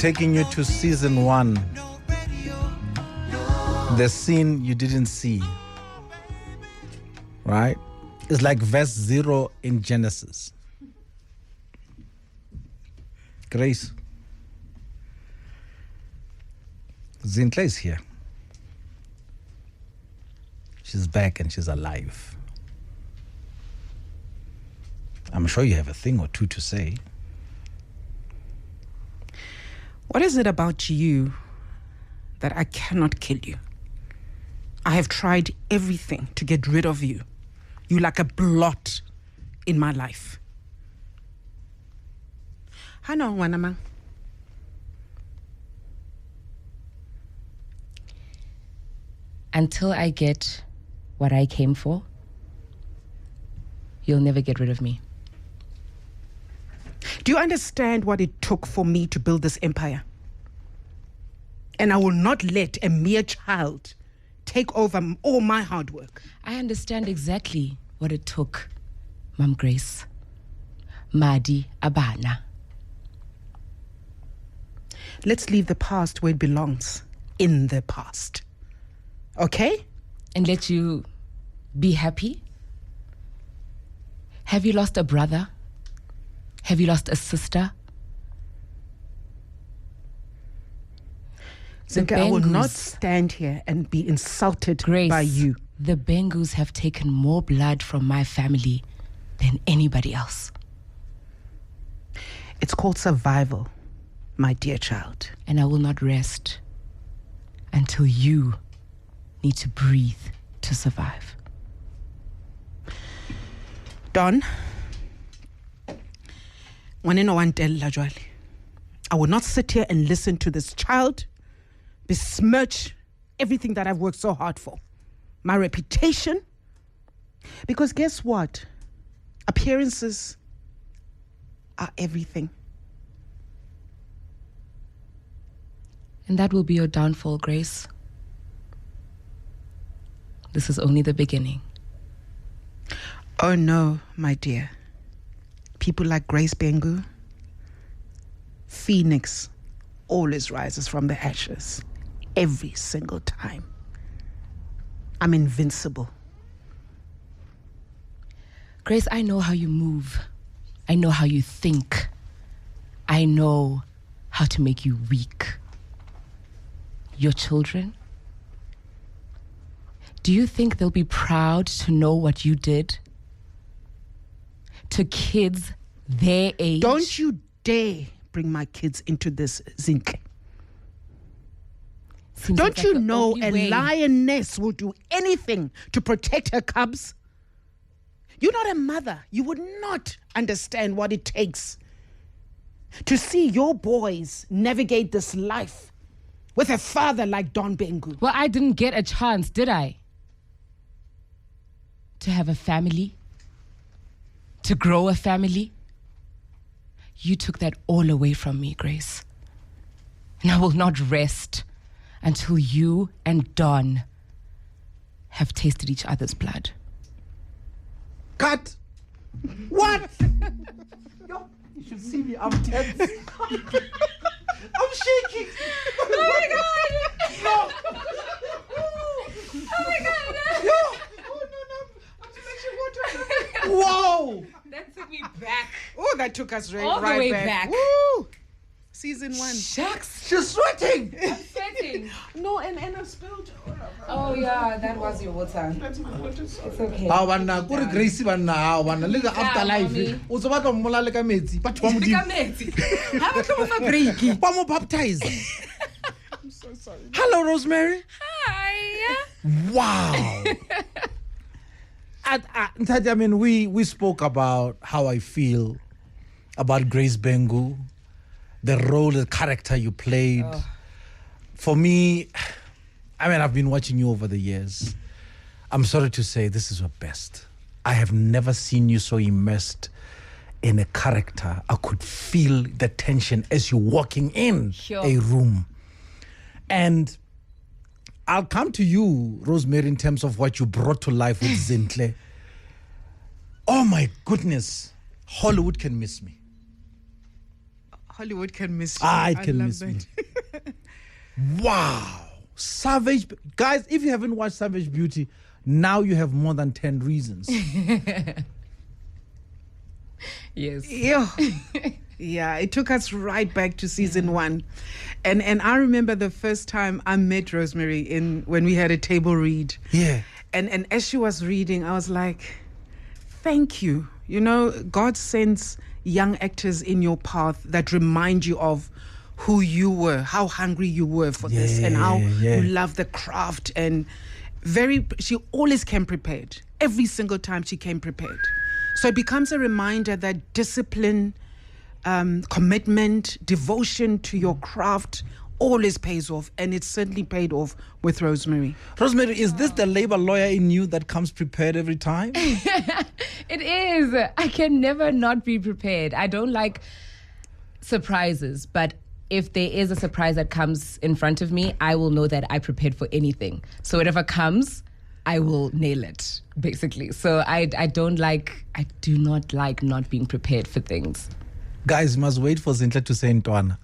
taking you to season 1. The scene you didn't see. Right? It's like verse 0 in Genesis. Grace. Zintle is here. She's back and she's alive. I'm sure you have a thing or two to say. What is it about you that I cannot kill you? I have tried everything to get rid of you. You're like a blot in my life. Hano, Wanama. Until I get what I came for, you'll never get rid of me. Do you understand what it took for me to build this empire? And I will not let a mere child take over all my hard work. I understand exactly what it took, Mom Grace. Madi Abana. Let's leave the past where it belongs, in the past. Okay? And let you be happy? Have you lost a brother? Have you lost a sister? Zinke, I will not stand here and be insulted Grace, by you. The Bengus have taken more blood from my family than anybody else. It's called survival, my dear child. And I will not rest until you need to breathe to survive. Don, I will not sit here and listen to this child besmirch everything that I've worked so hard for. My reputation. Because guess what? Appearances are everything. And that will be your downfall, Grace. This is only the beginning. Oh no, my dear. People like Grace Bengu, Phoenix always rises from the ashes. Every single time. I'm invincible. Grace, I know how you move. I know how you think. I know how to make you weak. Your children? Do you think they'll be proud to know what you did? To kids their age? Don't you dare bring my kids into this, Zinke. Don't you know a lioness will do anything to protect her cubs? You're not a mother. You would not understand what it takes to see your boys navigate this life with a father like Don Bengu. Well, I didn't get a chance, did I? To have a family? To grow a family? You took that all away from me, Grace. And I will not rest until you and Don have tasted each other's blood. Cut! What? Yo, you should see me. I'm tense. I'm shaking. Oh my God! No! Oh my God! Yo! Oh no! I'm just actually water. Whoa! That took me back. Oh, that took us All the way back. Woo! Season 1. Shucks. She's sweating. I'm sweating. No, and I spilled. Oh yeah, that was your water. That's my water. Sorry. It's okay. Banna, go to Gracie banna, banna. Look at afterlife. Mommy. O tso batla mmola le ka metsi. Batho ba mo di. Have a couple of break. Ba mo baptize. I'm so sorry. Hello, Rosemary. Hi. Wow. Nthati, I mean, we spoke about how I feel about Grace Bengu, the role, the character you played. Oh. For me, I mean, I've been watching you over the years. I'm sorry to say, this is your best. I have never seen you so immersed in a character. I could feel the tension as you're walking in a room. And I'll come to you, Rosemary, in terms of what you brought to life with Zintle. Oh my goodness, Hollywood can miss me. Hollywood can miss you. It can love miss me. that. Wow. Savage. Guys, if you haven't watched Savage Beauty, now you have more than 10 reasons. Yes. Yeah, it took us right back to season 1. And I remember the first time I met Rosemary when we had a table read. Yeah. And as she was reading, I was like, thank you. You know, God sends young actors in your path that remind you of who you were, how hungry you were for this, and how you love the craft. And she always came prepared. Every single time she came prepared. So it becomes a reminder that discipline, commitment, devotion to your craft always pays off, and it certainly paid off with Rosemary. Rosemary, is this the labor lawyer in you that comes prepared every time? It is. I can never not be prepared. I don't like surprises, but if there is a surprise that comes in front of me, I will know that I prepared for anything. So whatever comes, I will nail it, basically. So I do not like not being prepared for things. Guys, you must wait for Zintle to say Ntwana.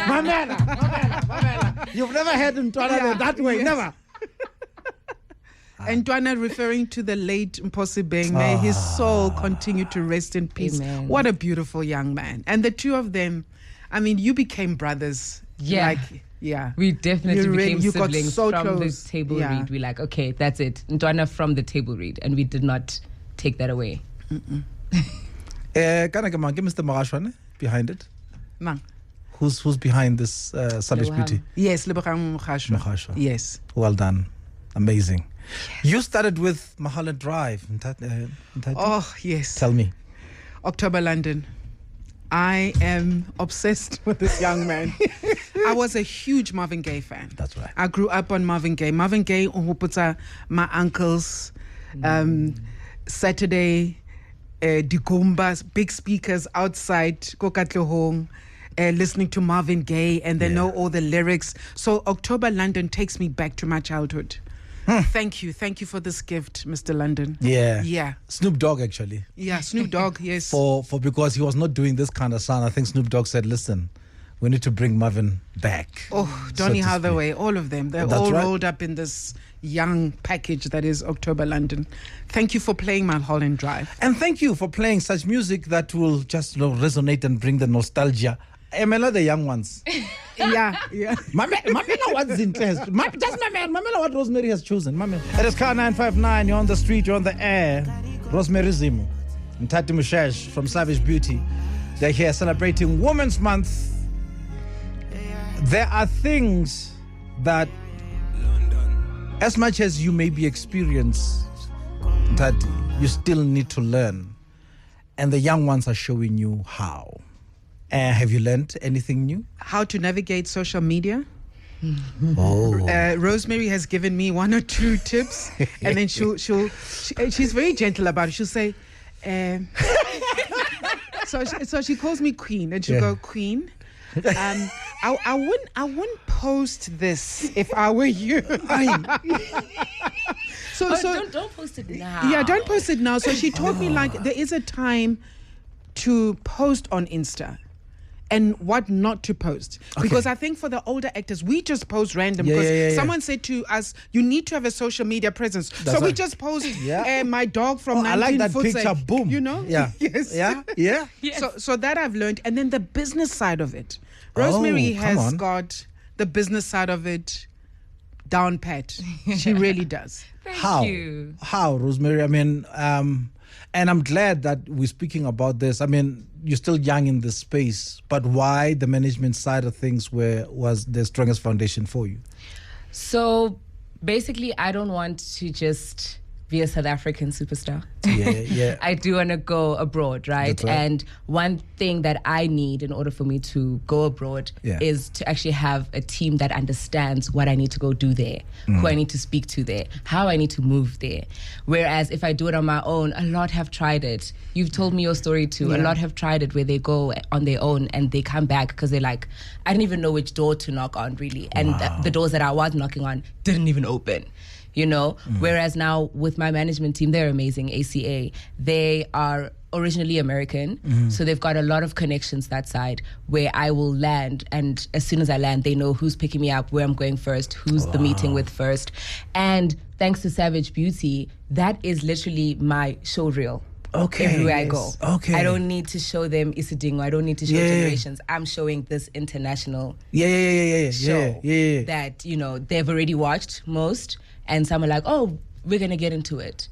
Mamela. You've never heard Ntwana that way, never. And Ntwana referring to the late Mposi Beng, may his soul continue to rest in peace. Amen. What a beautiful young man. And the two of them, I mean, you became brothers. Yeah. We definitely became you got siblings so from close. the table read. We're like, okay, that's it. Ntwana from the table read. And we did not take that away. Give Mr. Marashwane behind it. Mang. Who's behind this Savage Beauty? Yes, Lebogang Mokgashwa. Yes. Well done. Amazing. Yes. You started with Mulholland Drive. Nthati? Oh, yes. Tell me. October London. I am obsessed with this young man. I was a huge Marvin Gaye fan. That's right. I grew up on Marvin Gaye. Marvin Gaye, my uncles, Saturday, Digumbas, big speakers outside Kokatlohong, listening to Marvin Gaye, and they know all the lyrics. So October London takes me back to my childhood. Thank you for this gift, Mr. London. Yeah. Snoop Dogg, actually. Yeah, Snoop Dogg, yes. For because he was not doing this kind of sound, I think Snoop Dogg said, listen, we need to bring Marvin back. Oh, Donny Hathaway, all of them. They're all rolled up in this young package that is October London. Thank you for playing Mulholland Drive. And thank you for playing such music that will just resonate and bring the nostalgia. Emela, the young ones. Yeah. Mamela, what's interest? Just Mamela, what Rosemary has chosen. Mamela. It is car 959. You're on the street, you're on the air. Rosemary Zimu, Nthati Moshesh from Savage Beauty. They're here celebrating Women's Month. There are things that, as much as you may be experienced, Nthati, you still need to learn. And the young ones are showing you how. Have you learned anything new? How to navigate social media. Oh. Rosemary has given me 1 or 2 tips, and then she's very gentle about it. She'll say, so she calls me Queen, and she'll go, Queen, I wouldn't post this if I were you. Don't post it now. Yeah, don't post it now. So she taught me, like, there is a time to post on Insta and what not to post. Because I think for the older actors, we just post random. Because someone said to us, you need to have a social media presence. So we just post my dog from 19 I like that foot picture, boom. You know? Yeah. Yes. Yeah. So that I've learned. And then the business side of it. Rosemary has got the business side of it down pat. She really does. Thank you. How, Rosemary? I mean, and I'm glad that we're speaking about this. I mean, you're still young in this space, but why the management side of things was the strongest foundation for you? So basically, I don't want to just be a South African superstar. Yeah. I do want to go abroad, right? That's right? And one thing that I need in order for me to go abroad is to actually have a team that understands what I need to go do there, who I need to speak to there, how I need to move there. Whereas if I do it on my own, a lot have tried it. You've told me your story too. A lot have tried it where they go on their own and they come back because they're like, I didn't even know which door to knock on, really. And the doors that I was knocking on didn't even open. you know. Whereas now with my management team, they're amazing. ACA, they are originally American, so they've got a lot of connections that side where I will land, and as soon as I land, they know who's picking me up, where I'm going first, who's the meeting with first. And thanks to Savage Beauty, that is literally my show reel. Everywhere I go. I don't need to show them Isidingo. I don't need to show Generations. I'm showing this international show that, you know, they've already watched most, and some are like, oh, we're going to get into it.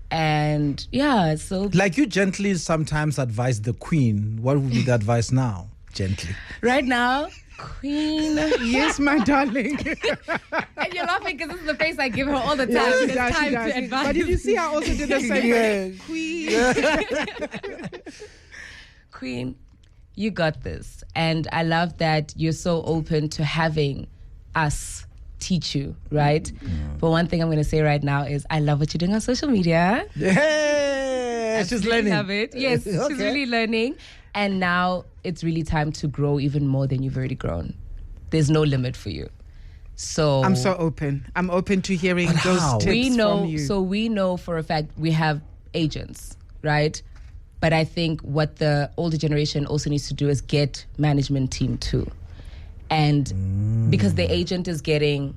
And yeah, so... Like, you gently sometimes advise the queen. What would be the advice now? Gently. Right now, queen. Yes, my darling. And you're laughing because this is the face I give her all the time. Yeah, It's time to advise. But did you see I also did the same? Queen. Queen, you got this. And I love that you're so open to having us teach you, right? But one thing I'm going to say right now is I love what you're doing on social media. Yeah, she's learning. Love it. Yes, she's really learning. And now it's really time to grow even more than you've already grown. There's no limit for you. So I'm so open. I'm open to hearing those tips from you. So we know for a fact we have agents, right? But I think what the older generation also needs to do is get management team too. And because the agent is getting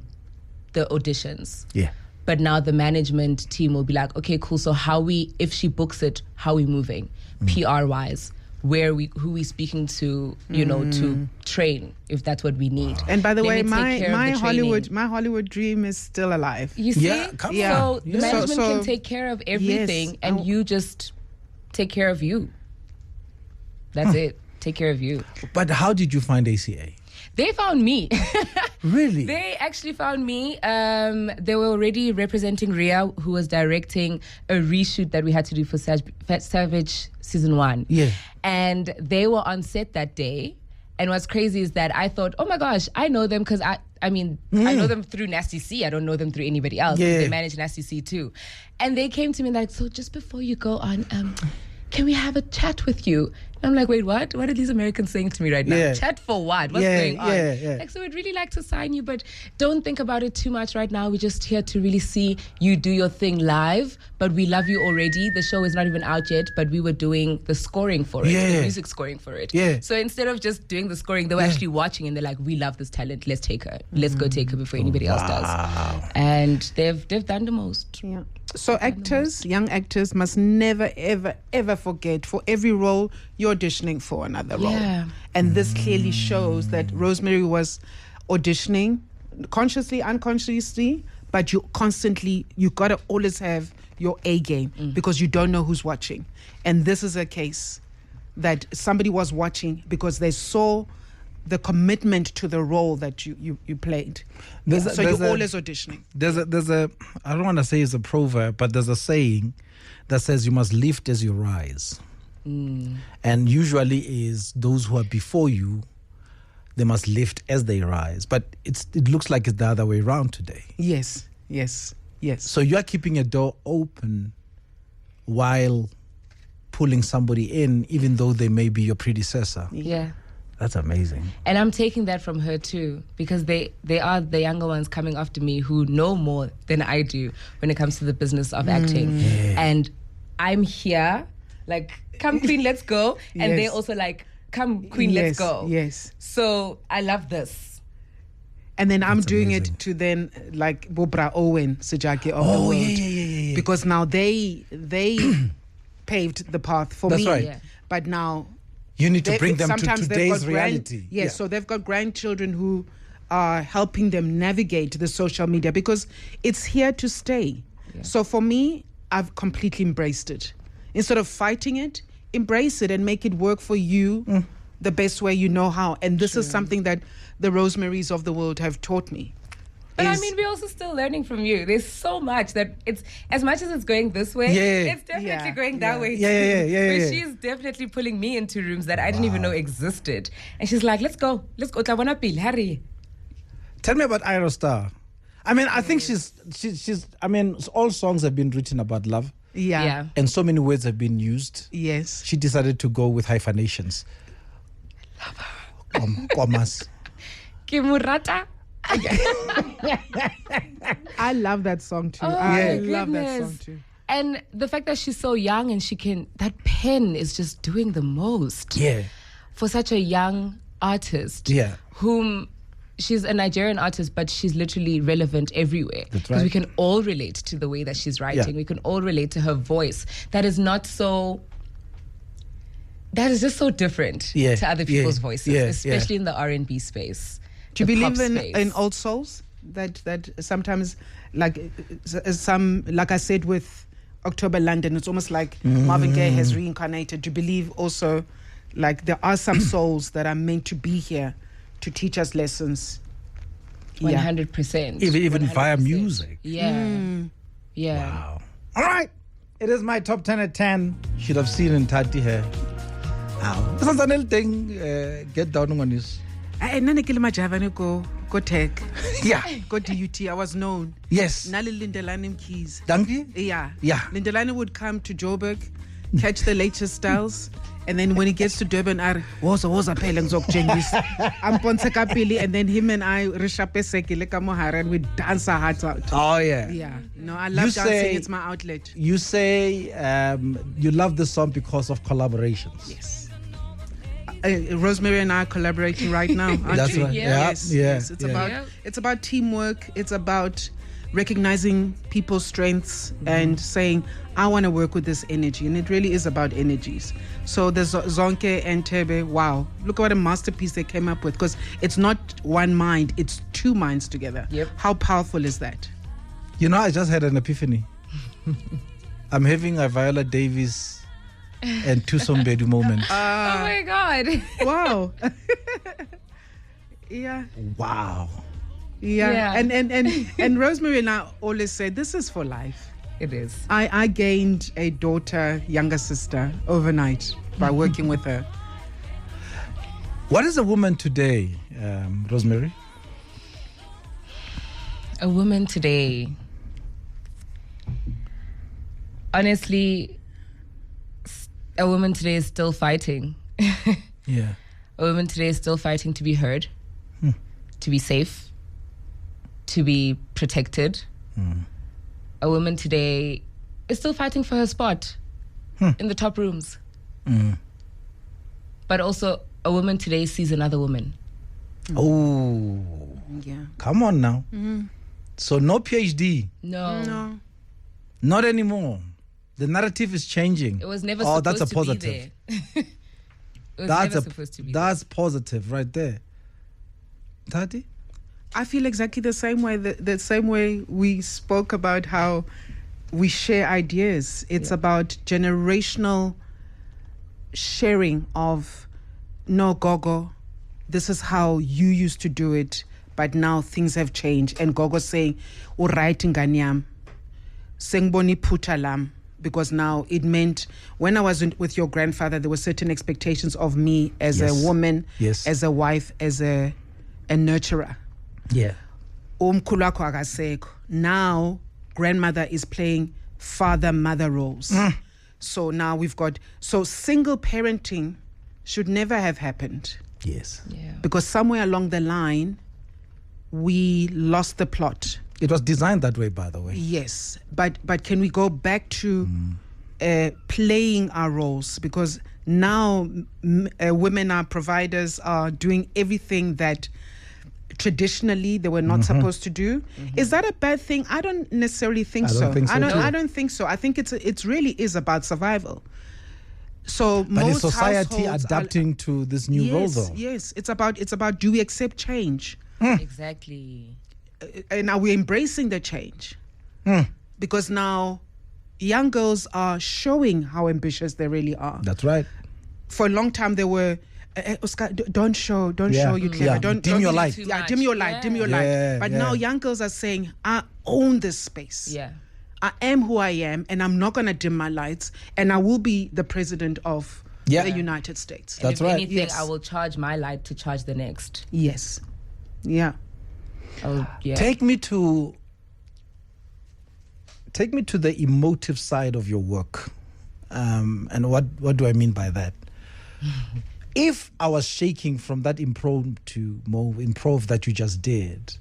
the auditions. Yeah. But now the management team will be like, okay, cool. So if she books it, how are we moving? PR wise, who we speaking to, you know, to train, if that's what we need. And by the way, my Hollywood Hollywood dream is still alive. You see? Yeah, come on. So the management can take care of everything, and you just take care of you. That's it. Take care of you. But how did you find ACA? They found me. Really? They actually found me. They were already representing Ria, who was directing a reshoot that we had to do for Savage Season 1. Yeah. And they were on set that day. And what's crazy is that I thought, oh my gosh, I know them because I know them through Nasty C. I don't know them through anybody else. Yeah. They manage Nasty C too. And they came to me like, so just before you go on, can we have a chat with you? And I'm like, wait, what? What are these Americans saying to me right now? Yeah. Chat for what? What's going on? Yeah. Like, so we'd really like to sign you, but don't think about it too much right now. We're just here to really see you do your thing live, but we love you already. The show is not even out yet, but we were doing the scoring for it, the music scoring for it. Yeah. So instead of just doing the scoring, they were actually watching and they're like, we love this talent. Let's take her. Let's go take her before anybody else does. And they've done the most. Yeah. So young actors must never, ever, ever forget, for every role, you're auditioning for another role. And this clearly shows that Rosemary was auditioning consciously, unconsciously, but you got to always have your A game because you don't know who's watching. And this is a case that somebody was watching because they saw the commitment to the role that you played. You're always auditioning. There's a I don't want to say it's a proverb, but there's a saying that says you must lift as you rise. And usually is those who are before you, they must lift as they rise. But it looks like it's the other way around today. Yes. So you are keeping a door open while pulling somebody in, even though they may be your predecessor. Yeah. That's amazing. And I'm taking that from her too, because they are the younger ones coming after me who know more than I do when it comes to the business of acting. And I'm here, like, come Queen, let's go. And they're also like, come Queen, let's go. Yes. So I love this. And then I'm doing it to then, like, Bobra Owen, Sejake of the world. Yeah. Because now they paved the path for me. That's right. Yeah. But now... You need to bring them to sometimes today's reality. Yes, so they've got grandchildren who are helping them navigate the social media because it's here to stay. Yeah. So for me, I've completely embraced it. Instead of fighting it, embrace it and make it work for you the best way you know how. And this is something that the Rosemarys of the world have taught me. But I mean, we're also still learning from you. There's so much that it's, as much as it's going this way, it's definitely going that way too. Yeah. She's definitely pulling me into rooms that I didn't even know existed. And she's like, let's go. Hurry. Tell me about Aerostar. I mean, I think she's I mean, all songs have been written about love. Yeah. And so many words have been used. Yes. She decided to go with hyphenations. Love her. Komas. Kimurata. I love that song too. Oh, I my love that goodness. song too. And the fact that she's so young and that pen is just doing the most. Yeah. For such a young artist. Yeah. Whom she's a Nigerian artist, but she's literally relevant everywhere. That's Because we right. can all relate to the way that she's writing. Yeah. We can all relate to her voice. That is just so different Yeah, to other yeah, people's voices, yeah, especially in the R&B space. Do you the pop believe space. in old souls? That sometimes, like like I said with October London, it's almost like Marvin Gaye has reincarnated. Do you believe also, like there are some souls that are meant to be here to teach us lessons? 100%. Even via 100%. music. Yeah. Yeah. Wow. All right. It is my top 10 at 10. Should have seen Nthati here. Wow. This is another thing. Get down on this. Nane ke le majava ne go tech. Yeah. Go DUT. I was known. Yes. Nali Lindelani keys. Donkey? Yeah. Yeah. Lindelani would come to Joburg, catch the latest styles, and then when he gets to Durban, woza phela ngizokutshengisa. Amponse kapili, and then him and I rishapeseke leka mohara and we dance our hearts out. Oh, yeah. Yeah. No, I love dancing. It's my outlet. You say you love this song because of collaborations. Yes. Rosemary and I are collaborating right now. Aren't That's we? right. Yeah. Yes. Yeah. Yes. It's Yeah. about teamwork. It's about recognizing people's strengths and saying, I want to work with this energy. And it really is about energies. So there's Zonke and Tebe. Wow. Look what a masterpiece they came up with. Because it's not one mind, it's two minds together. Yep. How powerful is that? You know, I just had an epiphany. I'm having a Viola Davis and Tusom Bedu moment. Oh my God. Wow. Yeah. Wow. Yeah. Yeah. And Rosemary and I always say, this is for life. It is. I gained a daughter, younger sister, overnight by working with her. What is a woman today, Rosemary? A woman today. Honestly, a woman today is still fighting. Yeah. A woman today is still fighting to be heard, to be safe, to be protected. A woman today is still fighting for her spot in the top rooms. But also, a woman today sees another woman. Oh, Yeah. come on now. So no PhD, No. not anymore. The narrative is changing. It was never Oh, supposed that's a to positive. be there. It was That's never supposed to be that's positive right there. Nthati? I feel exactly the same way. The same way we spoke about how we share ideas. It's about generational sharing of, no, Gogo, this is how you used to do it, but now things have changed. And Gogo saying, "Urait nganyam, sengboni putalam," because now it meant when I was with your grandfather, there were certain expectations of me as Yes. a woman, Yes. as a wife, as a nurturer. Yeah. Umkhulu wakho akasekho. Now grandmother is playing father-mother roles. So now we've got, so single parenting should never have happened, Yes. Yeah. because somewhere along the line we lost the plot. It was designed that way, by the way. Yes, but can we go back to playing our roles? Because now women are providers, are doing everything that traditionally they were not supposed to do. Is that a bad thing? I don't necessarily think I don't so. think so too. I don't think so. I think it really is about survival. So But is most society households adapting to this new role, though? Yes, it's about do we accept change? Exactly. And are we embracing the change? Because now young girls are showing how ambitious they really are. That's right. For a long time they were, Oscar, don't show you clever. Yeah. Don't Dim your be light. too Yeah, much. dim your light, Yeah. dim your Yeah, light. But yeah. now young girls are saying, I own this space. Yeah. I am who I am, and I'm not going to dim my lights, and I will be the president of Yeah. the United States. And That's if right. anything, Yes. I will charge my light to charge the next. Yes. Yeah. Yeah. Take me to the emotive side of your work. And what do I mean by that? If I was shaking from that improv that you just did,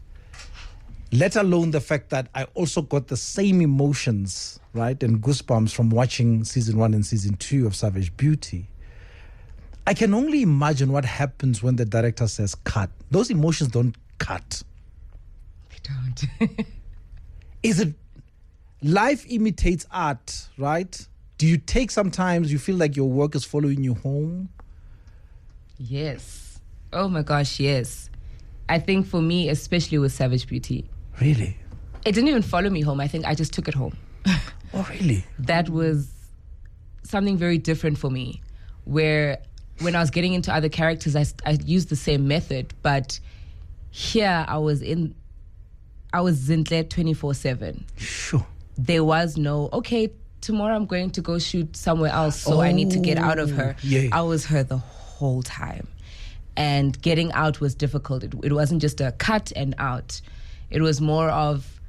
let alone the fact that I also got the same emotions, right, and goosebumps from watching season 1 and season 2 of Savage Beauty. I can only imagine what happens when the director says cut. Those emotions don't cut. They don't. Is it life imitates art, right? Do you take sometimes you feel like your work is following you home? Yes. Oh my gosh, yes. I think for me, especially with Savage Beauty, Really? it didn't even follow me home. I think I just took it home. Oh, really? That was something very different for me, where when I was getting into other characters, I used the same method, but here I was Zintle 24/7. Sure. There was no, okay, tomorrow I'm going to go shoot somewhere else, so I need to get out of her. Yeah. I was her the whole time. And getting out was difficult. It wasn't just a cut and out. It was more of,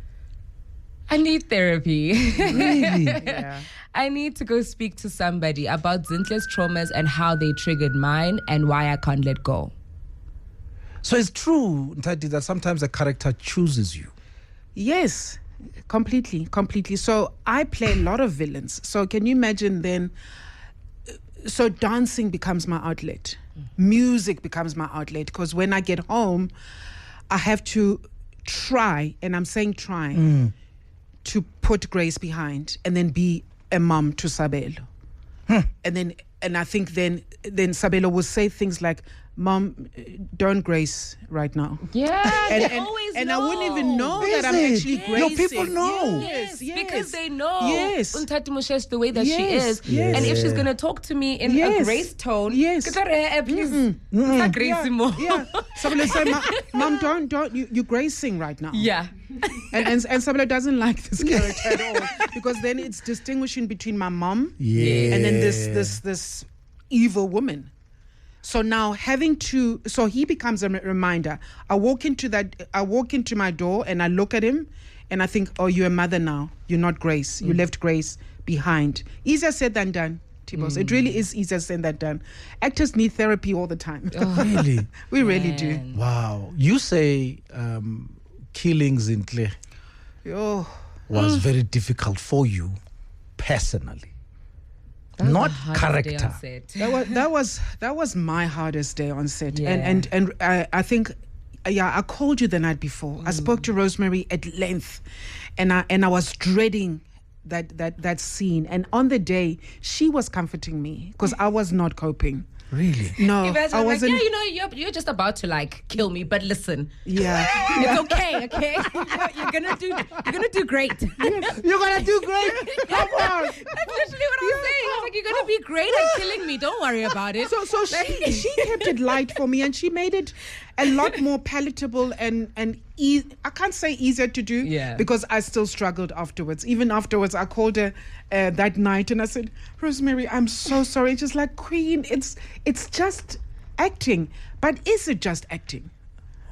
I need therapy. Really? Yeah. I need to go speak to somebody about Zintle's traumas and how they triggered mine and why I can't let go. So it's true, Nthati, that sometimes a character chooses you. Yes, completely. So I play a lot of villains. So can you imagine then? So dancing becomes my outlet. Music becomes my outlet, because when I get home, I have to try, and I'm saying try, to put Grace behind and then be a mom to Sabelo. And I think then Sabelo will say things like, Mom, don't grace right now. Yeah, And, they and, always and know. I wouldn't even know Is that I'm it? actually No, gracing. people know. Yes, Because they know Yes. Nthati Moshesh the way that she Yes, is. yes. And if she's going to talk to me in a Yes. grace tone, Yes. please, not grace more. Yeah. Sabelo say, Mom, don't, you're gracing right now. Yeah. And Sabelo doesn't like this character at all, because then it's distinguishing between my mom Yeah. and then this evil woman. So now so he becomes a reminder. I walk into my door and I look at him and I think, oh, you're a mother now. You're not Grace. You left Grace behind. Easier said than done, Tibos. It really is easier said than done. Actors need therapy all the time. Really? We really do. Man. Wow. You say killing Zintle Oh. was very difficult for you personally. That was Not the hardest day on character. set. That was my hardest day on set. Yeah. And I think, I called you the night before. I spoke to Rosemary at length, and I was dreading that scene. And on the day, she was comforting me because I was not coping. Really? No, You guys I were like, wasn't. yeah, you're just about to like kill me, but listen, Yeah. it's okay. You're gonna do great. You're gonna do great. Come on. That's literally what I was saying. I was like, you're gonna be great at killing me. Don't worry about it. So she kept it light for me, and she made it a lot more palatable and I can't say easier to do, Yeah. because I still struggled afterwards. Even afterwards, I called her that night and I said, Rosemary, I'm so sorry. Just like, Queen, it's just acting. But is it just acting?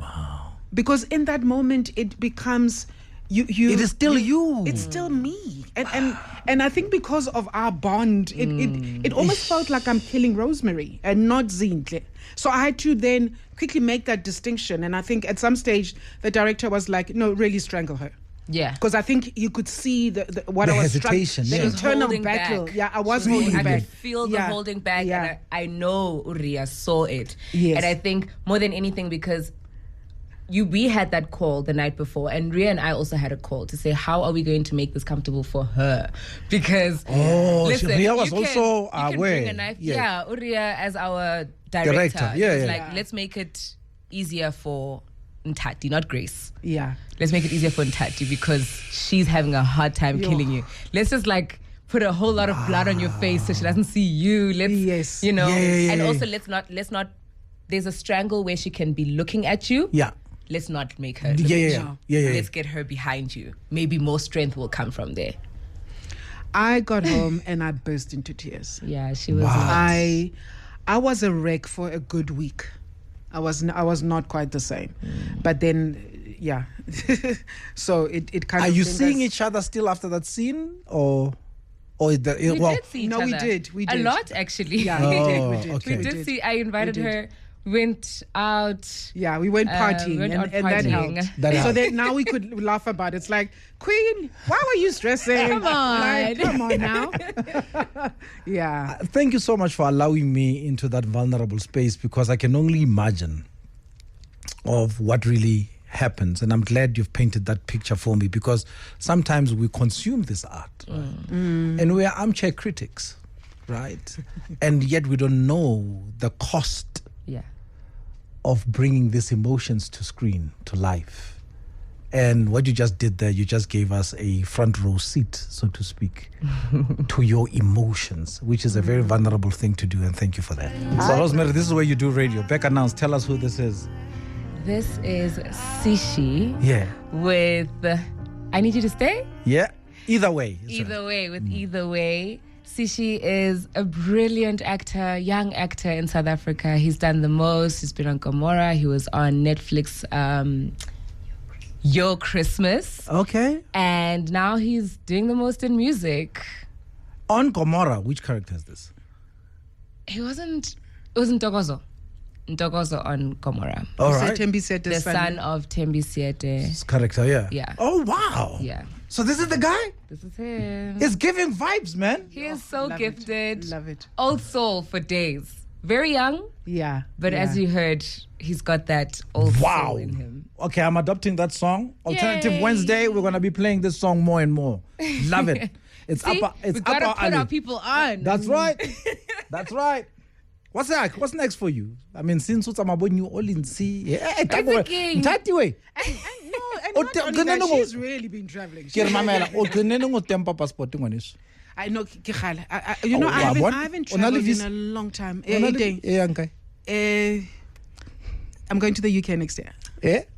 Wow. Because in that moment, it becomes you. It is still you. It's still me, and I think because of our bond, it almost felt like I'm killing Rosemary and not Zintle. So I had to then quickly make that distinction, and I think at some stage the director was like, "No, really strangle her." Yeah. Because I think you could see what The I was hesitation, the yeah. internal Holding battle. back. Yeah, I was I holding back. could feel the Yeah. holding back, Yeah. and I know Uria saw it. Yes. And I think more than anything, because we had that call the night before, and Ria and I also had a call to say, how are we going to make this comfortable for her? Because Ria was you also you can aware. bring a knife. Yeah. Yeah, Uria as our director. Director, yeah, he's yeah. like, let's make it easier for Nthati, not Grace. Yeah. Let's make it easier for Nthati because she's having a hard time Yo. killing you. Let's just like put a whole lot of blood on your face so she doesn't see you. Let's, Yes. you know, Yeah. and also let's not. There's a strangle where she can be looking at you. Yeah. Let's not make her. Yeah. Let's get her behind you. Maybe more strength will come from there. I got home and I burst into tears. Yeah, she was. Wow. I was a wreck for a good week. I was not quite the same, but then yeah. So it kind Are of. you brings seeing us- each other still after that scene, or is that We well? did see each No, other. we did. A lot, actually. Yeah, Oh, we did. okay. We did see. I invited We did. her. went out. Yeah, we went partying, went out and that partying. helped. That so helped. that now we could laugh about it. It's like, Queen, why were you stressing? Come on. Like, come on now. Yeah. Thank you so much for allowing me into that vulnerable space, because I can only imagine of what really happens. And I'm glad you've painted that picture for me, because sometimes we consume this art, right? And we are armchair critics, right? And yet we don't know the cost Yeah. of bringing these emotions to screen, to life. And what you just did there, you just gave us a front row seat, so to speak, to your emotions, which is a very vulnerable thing to do. And thank you for that. So, Rosemary, this is where you do radio. Back announce. Tell us who this is. This is Sishi Yeah. with I Need You to Stay. Yeah. Either way. Either way, with Either Way. Sishi is a brilliant actor, young actor in South Africa. He's done the most. He's been on Gomorrah. He was on Netflix, Your Christmas. Okay. And now he's doing the most in music. On Gomorrah, which character is this? It was Ntokozo. Ntokozo on Gomorrah. All So right. Tembi said The son of Tembi Siete. This character, yeah. Yeah. Oh, wow. Yeah. So this is the guy? This is him. It's giving vibes, man. He is so Love gifted. It. Love it. Old soul for days. Very young, Yeah. but yeah. as you heard, he's got that old Wow. soul in him. Okay, I'm adopting that song. Alternative Yay. Wednesday, we're going to be playing this song more and more. Love it. It's See, it's we gotta upper put our alley. people on. That's right. That's right. What's next? What's next for you? I mean, since I'm about you all in sea. Yeah, okay. Nthati way. No, and Oh, not te- only that, no, no, she's really been traveling. Ke re mamela, o gcine ngo tempa passport ngwaneso. I know, you know, Oh, I wa haven't bona? O na le traveled in visa? a long time. O na le- Day. yang kae? I'm going to the UK next year.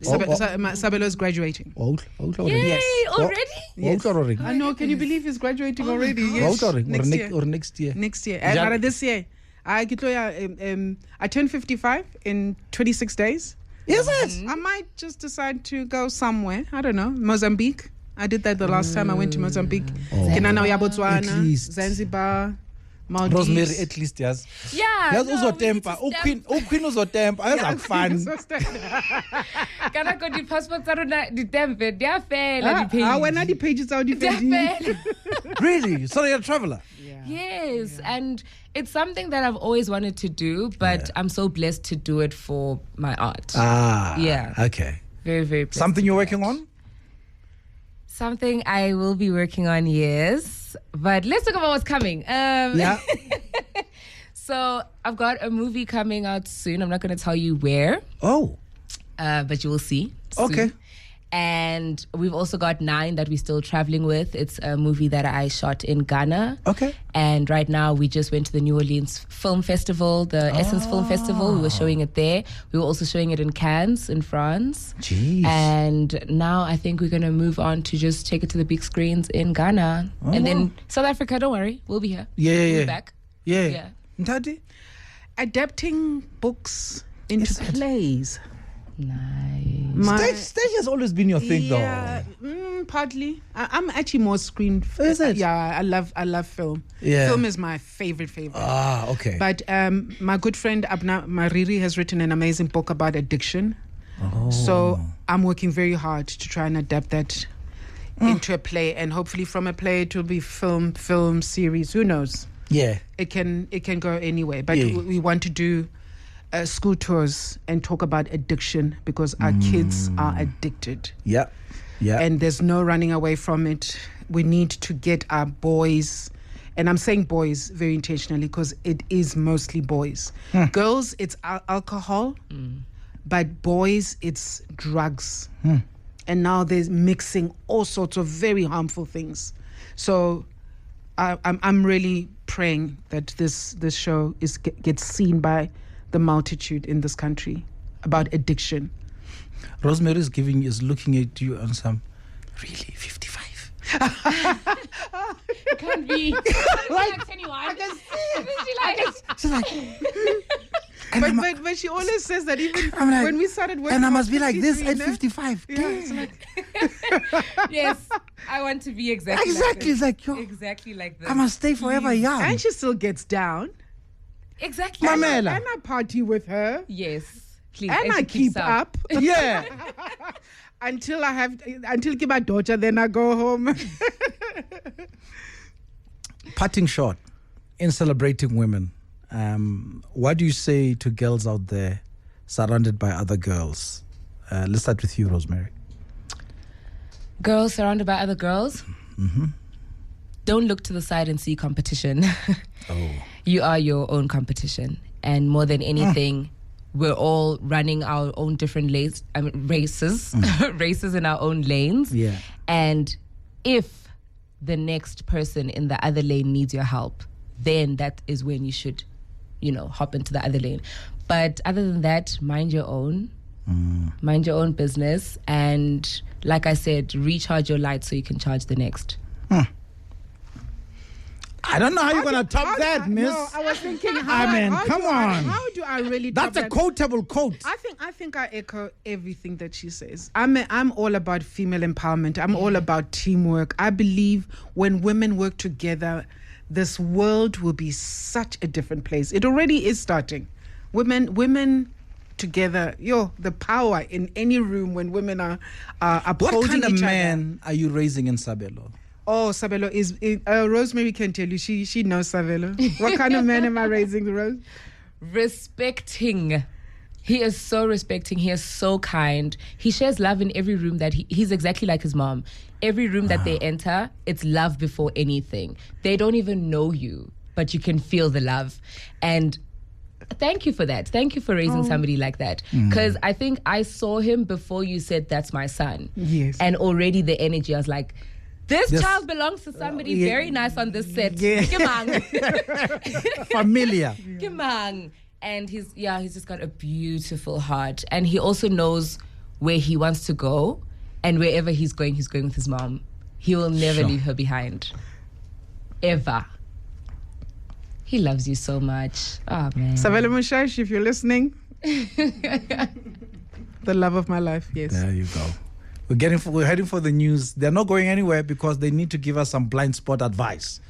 Sabelo is graduating. Wa utlwa already? Yay, Yes. already? Wa utlwa already? I know. Can you believe he's graduating already? Wa Yes. utlwa already? Next year. Or next year? Next year. Ja- This year. I turn 55 in 26 days. Is it? I might just decide to go somewhere. I don't know. Mozambique. I did that the last time I went to Mozambique. Kenana ya Botswana, At least. Zanzibar, Maldives. Rosemary, at least, yes. Yeah. Yes, no, uzotempa. Queen uzotempa. That's like fun. Kana ko di passport tsa rona di tempe di a fela di page. When are the pages out? Di a fela. Really? So you're a traveler? Yes, and it's something that I've always wanted to do, but I'm so blessed to do it for my art. Ah. Yeah. Okay. Very, very blessed. Something you're to working that. on? Something I will be working on, yes. But let's talk about what's coming. Yeah. So I've got a movie coming out soon. I'm not going to tell you where, Oh. but you will see soon. Okay. And we've also got 9 that we're still traveling with. It's a movie that I shot in Ghana. Okay. And right now we just went to the New Orleans Film Festival, the Essence Film Festival. We were showing it there. We were also showing it in Cannes in France. Jeez. And now I think we're going to move on to just take it to the big screens in Ghana. And then South Africa, don't worry, we'll be here. Yeah, We'll yeah. be back. Yeah. Yeah. Nthati? Adapting books into Is it? plays. Nice. Stage has always been your thing, Yeah, partly. I'm actually more screen. Is it? Yeah, I love film. Yeah. Film is my favorite. Ah, okay. But my good friend Abna Mariri has written an amazing book about addiction. So I'm working very hard to try and adapt that into a play, and hopefully from a play it will be film series. Who knows? Yeah. It can go anywhere. But Yeah. we want to do school tours and talk about addiction, because our kids are addicted. Yeah. Yeah. And there's no running away from it. We need to get our boys, and I'm saying boys very intentionally because it is mostly boys. Girls, it's alcohol, but boys, it's drugs. And now they're mixing all sorts of very harmful things. So I'm really praying that this show gets seen by the multitude in this country about addiction. Rosemary is looking at you on some, really, 55? It can't be. Like 21. I can see. She's like, and But she always says that even I'm like, when we started working. and I on must be like this 53, at no? 55. Yeah, it's like, Yes, I want to be exactly Exactly. like It's this. like, yo, Exactly like this. I must stay forever young. and she still gets down. Exactly. Mamela. And I party with her. Yes. Please. And I she keeps keep up. Yeah. until my daughter, then I go home. Parting short, in celebrating women, what do you say to girls out there surrounded by other girls? Let's start with you, Rosemary. Girls surrounded by other girls. Mm-hmm. Don't look to the side and see competition. Oh. You are your own competition. And more than anything, we're all running our own different races, races in our own lanes. Yeah. And if the next person in the other lane needs your help, then that is when you should, hop into the other lane. But other than that, mind your own. Mind your own business. And like I said, recharge your light so you can charge the next. I don't know how you're going to top that, miss. No, I was thinking, Come how on. do I really That's top a that? quotable quote. I think I echo everything that she says. I'm all about female empowerment. I'm all about teamwork. I believe when women work together, this world will be such a different place. It already is starting. Women together, the power in any room when women are upholding What kind of each man are you raising in Sabelo? Oh, Sabelo is Rosemary can tell you. She knows Sabelo. What kind of man am I raising, Rose? Respecting. He is so respecting. He is so kind. He shares love in every room that he's exactly like his mom. Every room that they enter, it's love before anything. They don't even know you, but you can feel the love. And thank you for that. Thank you for raising somebody like that. Because I think I saw him before you said, that's my son. Yes. And already the energy, I was like, this child belongs to somebody very nice on this set. Yeah. Kimang. Familiar. Kimang. And he's just got a beautiful heart. And he also knows where he wants to go. And wherever he's going with his mom. He will never leave her behind. Ever. He loves you so much. Oh, man. Sabelo Moshesh, if you're listening. The love of my life, yes. There you go. We're heading for the news. They're not going anywhere because they need to give us some blind spot advice.